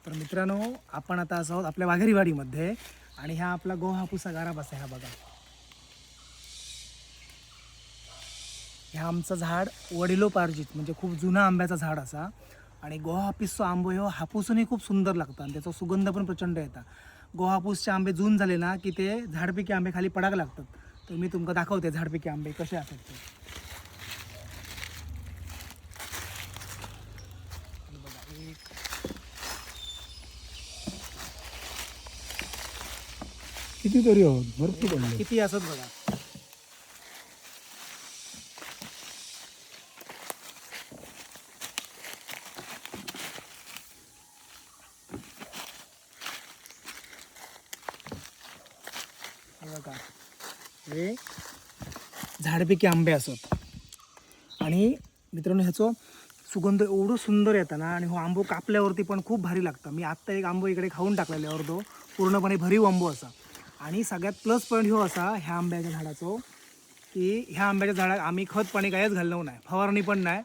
तर मित्रांनो, आपण आता असं आहोत आपल्या वाघेरी वाडीमध्ये आणि हा आपला गो हापूसचा गाराबस आहे. हा बघा, ह्या आमचं झाड वडिलोपार्जित म्हणजे खूप जुना आंब्याचा झाड असा. आणि गोहापूसचा आंबो ह्यो हापूसही खूप सुंदर लागतं आणि त्याचा सुगंध पण प्रचंड येतात. गोहापूसचे आंबे जून झाले ना की ते झाडपिकी आंबे खाली पडायला लागतात. तर मी तुमका दाखवते झाडपिकी आंबे कसे असतात ते. हे बघा, एक कितीतरी आहोत, भरपूर पडले. किती असत बघा. हे बघा, हे झाडपिकी आंबे असत. आणि मित्रांनो, ह्याचं सुगंध एवढं सुंदर येतं ना. आणि हो आंबो कापल्यावरती पण खूप भारी लागतं. मी आत्ता एक आंबो इकडे खाऊन टाकलेला आहे अर्धो, पूर्णपणे भरीव आंबो असा. आणि सगळ्यात प्लस पॉईंट हो असा ह्या आंब्याच्या झाडाचं, की ह्या आंब्याच्या झाडात आम्ही खत पाणी काहीच घालणं नाही, फवारणी पण नाही,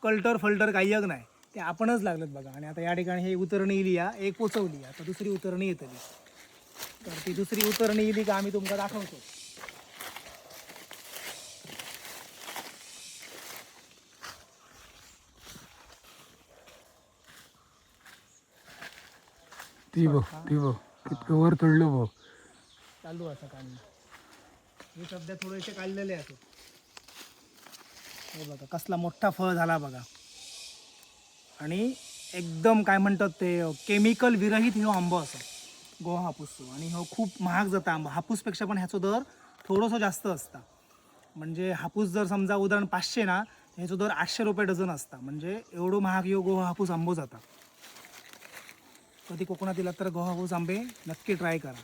कल्टर फल्टर काही एक नाही, ते आपणच लागलेत बघा. आणि आता या ठिकाणी हे उतरणी इली या एक पोचवली, आता दुसरी उतरणी येतली. तर ती दुसरी उतरणी इली का आम्ही तुमका दाखवतो. ती बघ, ती बघ, कितकं वर चढलं बघ. चालू असं काढणं. हे सध्या थोडेसे काढलेले आहेत. हे बघा कसला मोठा फळ झाला बघा. आणि एकदम काय म्हणतात ते केमिकल विरहित ह्यो आंबो असा गो हापूसचो. आणि ह्यो खूप महाग जाता आंबा. हापूसपेक्षा पण ह्याचो दर थोडंसं जास्त असता. म्हणजे हापूस जर समजा उदाहरण 500 ना, ह्याचो दर 800 रुपये डझन असता. म्हणजे एवढं महाग ह्यो गो हापूस आंबो जाता. कधी कोकणात येलात तर गो हापूस आंबे नक्की ट्राय करा.